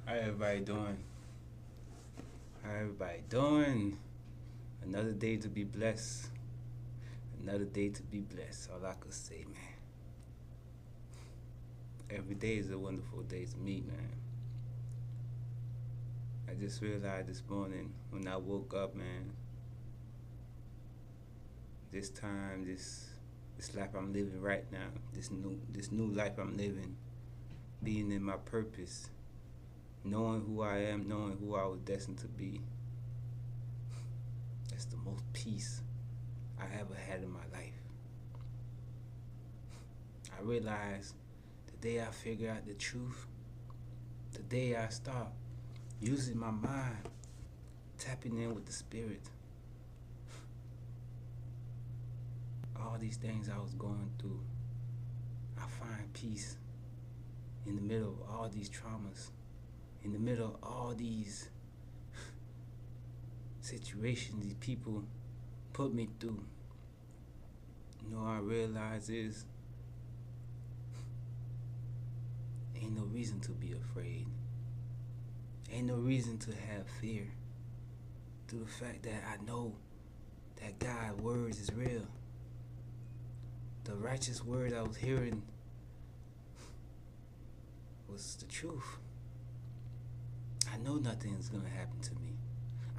How everybody doing? How everybody doing? Another day to be blessed. Another day to be blessed. All I could say, man. Every day is a wonderful day to me, man. I just realized this morning when I woke up, man. This time, this life I'm living right now, this new life I'm living, being in my purpose, knowing who I am, knowing who I was destined to be. That's the most peace I ever had in my life. I realized the day I figure out the truth, the day I start using my mind, tapping in with the spirit, all these things I was going through, I find peace in the middle of all these traumas, in the middle of all these situations these people put me through. You know, I realize is ain't no reason to be afraid. Ain't no reason to have fear. Through the fact that I know that God's words is real. The righteous word I was hearing was the truth. I know nothing is gonna happen to me.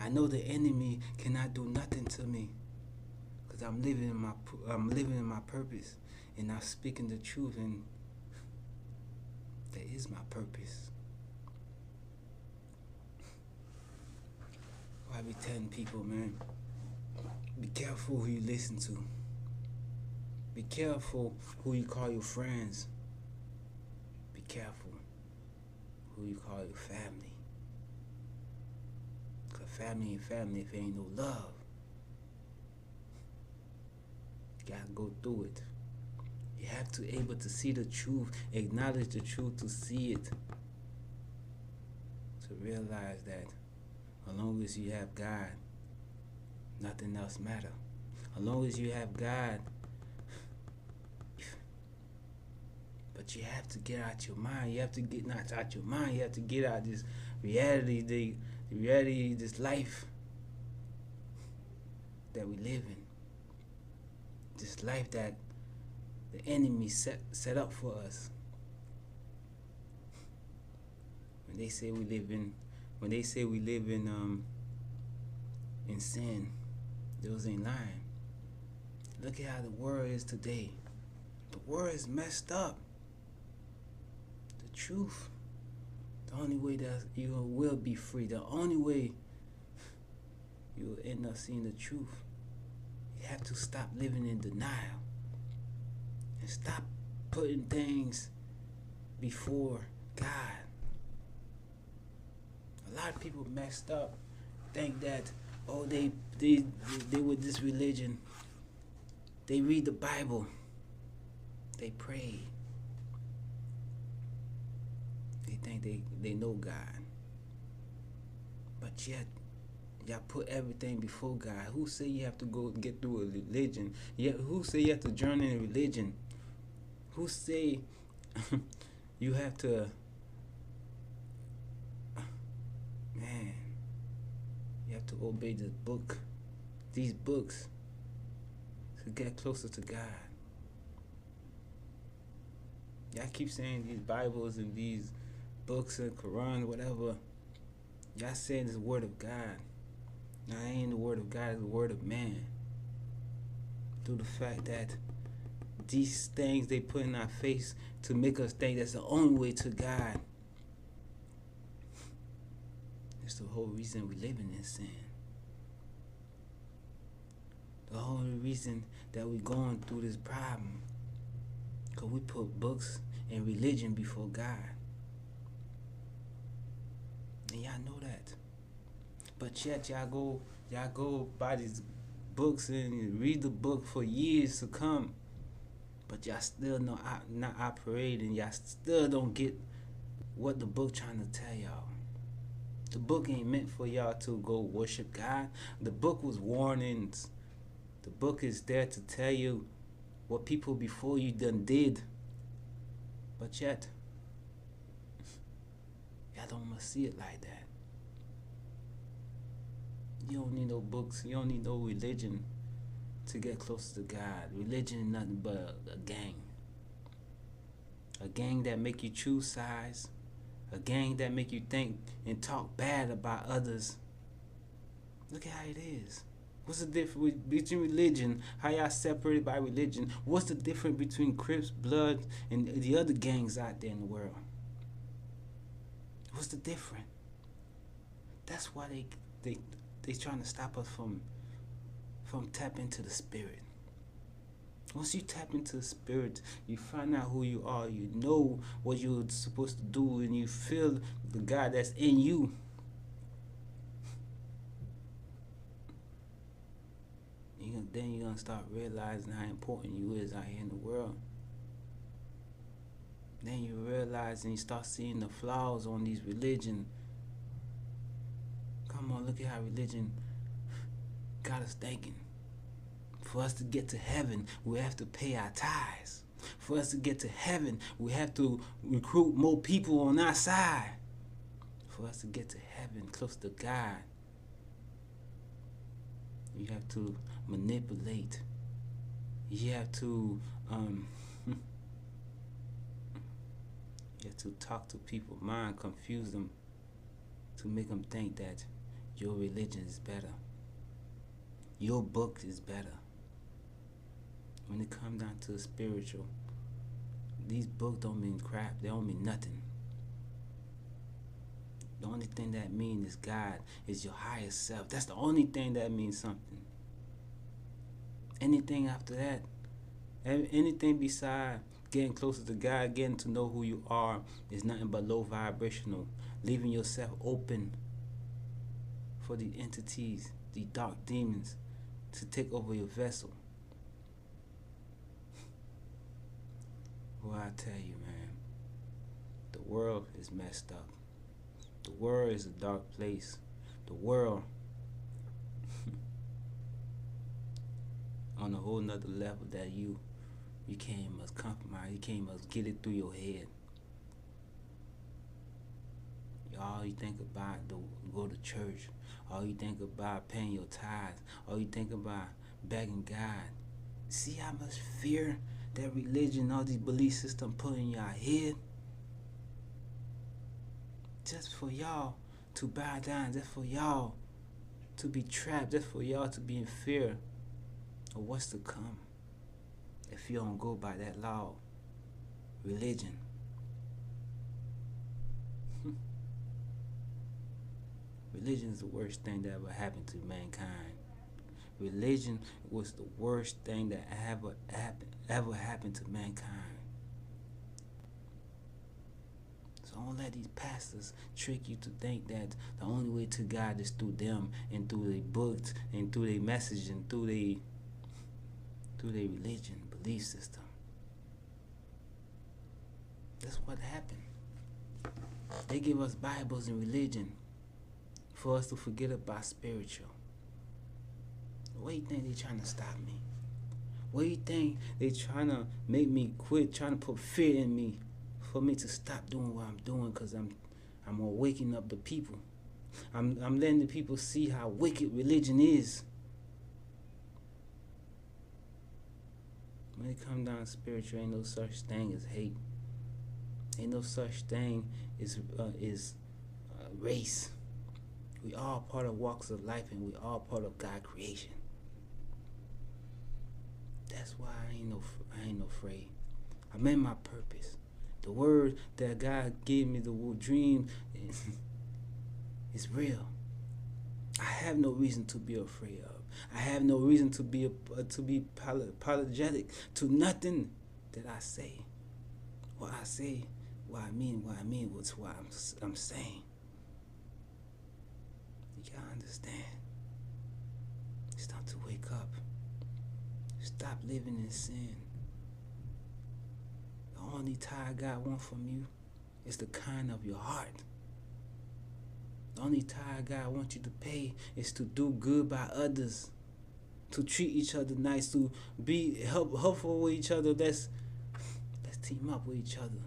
I know the enemy cannot do nothing to me, cause I'm living in my purpose, and I'm speaking the truth, and that is my purpose. I be telling people, man, be careful who you listen to. Be careful who you call your friends. Be careful who you call your family. Cause family and family, if ain't no love, you gotta go through it. You have to able to see the truth, acknowledge the truth, to see it, to realize that as long as you have God, nothing else matter. As long as you have God, but you have to get out your mind. You have to get not out your mind. You have to get out this reality, the reality, this life that we live in. This life that the enemy set up for us. When they say we live in sin, those ain't lying. Look at how the world is today. The world is messed up. The truth, the only way that you will be free, the only way you will end up seeing the truth, you have to stop living in denial and stop putting things before God. A lot of people messed up, think that, oh, they with this religion, they read the Bible, they pray, they think they know God, but yet y'all put everything before God. Who say you have to go get through a religion? Yeah, who say you have to join in a religion? Who say you have to? Man, you have to obey this book, these books, to get closer to God. Y'all keep saying these Bibles and these books and Quran, whatever. Y'all saying this word of God. Now, it ain't the word of God, it's the word of man. Through the fact that these things they put in our face to make us think that's the only way to God. It's the whole reason we living in sin. The only reason that we going through this problem, because we put books and religion before God. And y'all know that. But yet y'all go buy these books and read the book for years to come. But y'all still not operating. Y'all still don't get what the book trying to tell y'all. The book ain't meant for y'all to go worship God. The book was warnings. The book is there to tell you what people before you done did. But yet, y'all don't see it like that. You don't need no books. You don't need no religion to get closer to God. Religion is nothing but a gang. A gang that make you choose sides. A gang that make you think and talk bad about others. Look at how it is. What's the difference between religion? How y'all separated by religion? What's the difference between Crips, Blood, and the other gangs out there in the world? What's the difference? That's why they trying to stop us from tapping into the spirit. Once you tap into the spirit, you find out who you are. You know what you're supposed to do, and you feel the God that's in you. Then you're going to start realizing how important you is out here in the world. Then you realize and you start seeing the flaws on these religion. Come on, look at how religion got us thinking. For us to get to heaven, we have to pay our tithes. For us to get to heaven, we have to recruit more people on our side. For us to get to heaven, close to God, you have to manipulate. You have to you have to talk to people, mind, confuse them, to make them think that your religion is better. Your book is better. When it comes down to the spiritual, these books don't mean crap. They don't mean nothing. The only thing that means is God, is your higher self. That's the only thing that means something. Anything after that, anything beside getting closer to God, getting to know who you are, is nothing but low vibrational. Leaving yourself open for the entities, the dark demons, to take over your vessel. Well, I tell you, man, the world is messed up. The world is a dark place. The world on a whole nother level that you can't must compromise. You can't must get it through your head. All you think about to go to church. All you think about paying your tithes. All you think about begging God. See how much fear that religion, all these belief systems put in your head? Just for y'all to bow down, just for y'all to be trapped, just for y'all to be in fear of what's to come if you don't go by that law, religion. Religion is the worst thing that ever happened to mankind. Religion was the worst thing that ever happened to mankind. So don't let these pastors trick you to think that the only way to God is through them and through their books and through their message and through their religion, belief system. That's what happened. They give us Bibles and religion for us to forget about spiritual. What do you think they trying to stop me? What do you think they trying to make me quit, trying to put fear in me for me to stop doing what I'm doing? Because I'm waking up the people. I'm letting the people see how wicked religion is. When it comes down to spiritual, ain't no such thing as hate. Ain't no such thing as race. We all part of walks of life, and we all part of God's creation. That's why I ain't no afraid. I'm in my purpose. The word that God gave me, the dream, is real. I have no reason to be afraid of. I have no reason to be apologetic to nothing that I say. What I say, what I mean, what's what I'm saying. You gotta understand. It's time to wake up. Stop living in sin. The only tithe God wants from you is the kind of your heart. The only tithe God wants you to pay is to do good by others, to treat each other nice, to be helpful with each other. Let's team up with each other.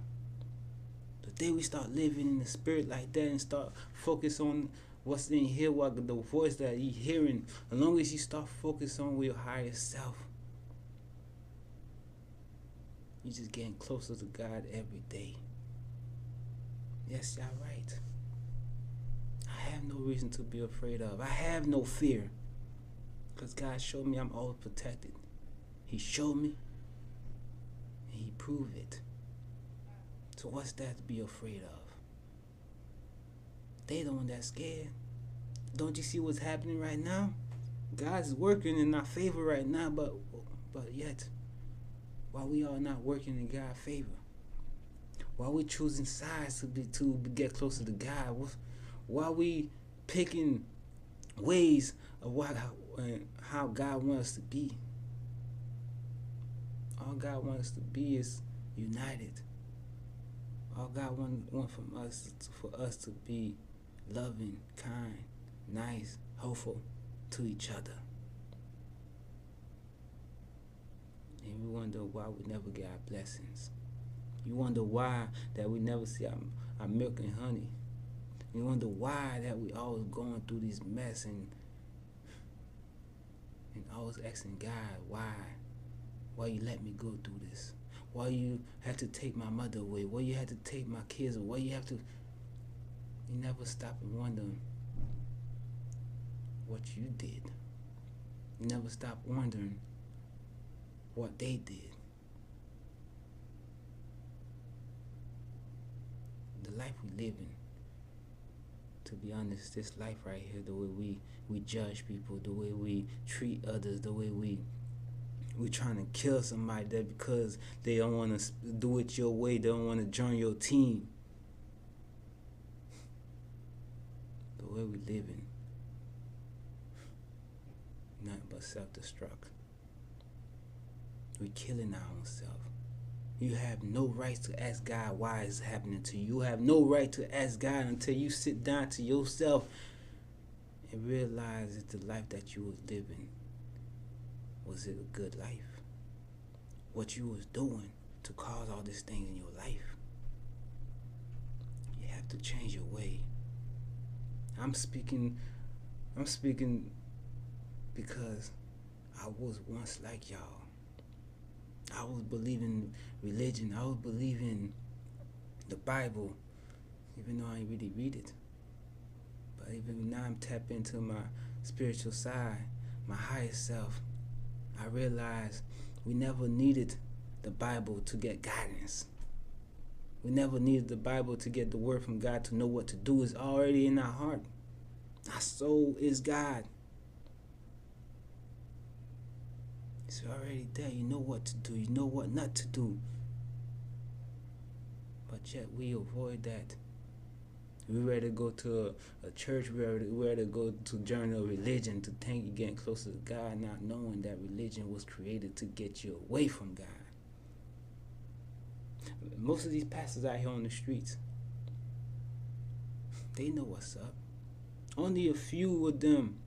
The day we start living in the spirit like that and start focus on what's in here, what the voice that you hearing, as long as you start focus on your higher self, you just getting closer to God every day. Yes, y'all right. I have no reason to be afraid of. I have no fear. Because God showed me I'm always protected. He showed me. And He proved it. So what's that to be afraid of? They the one that's scared. Don't you see what's happening right now? God's working in our favor right now, but yet, while we are not working in God's favor, while we choosing sides to get closer to God, while we picking ways of how God wants us to be, all God wants us to be is united. All God wants from us for us to be loving, kind, nice, hopeful to each other. And we wonder why we never get our blessings. You wonder why that we never see our milk and honey. You wonder why that we always going through this mess and always asking God, why you let me go through this? Why you had to take my mother away? Why you had to take my kids away? You never stop and wonder what you did. You never stop wondering what they did. The life we live in, to be honest, this life right here, the way we judge people, the way we treat others, the way we trying to kill somebody that because they don't want to do it your way, they don't want to join your team. The way we live in, nothing but self-destruct. We're killing our own self. You have no right to ask God why it's happening to you. You have no right to ask God until you sit down to yourself and realize that the life that you was living, was it a good life? What you was doing to cause all these things in your life? You have to change your way. I'm speaking because I was once like y'all. I was believing religion. I was believing the Bible, even though I ain't really read it. But even now I'm tapped into my spiritual side, my higher self. I realized we never needed the Bible to get guidance. We never needed the Bible to get the word from God to know what to do. It's already in our heart. Our soul is God. It's already there. You know what to do. You know what not to do. But yet we avoid that. We rather go to a church. We rather go to join a religion to think you're getting closer to God, not knowing that religion was created to get you away from God. Most of these pastors out here on the streets, they know what's up. Only a few of them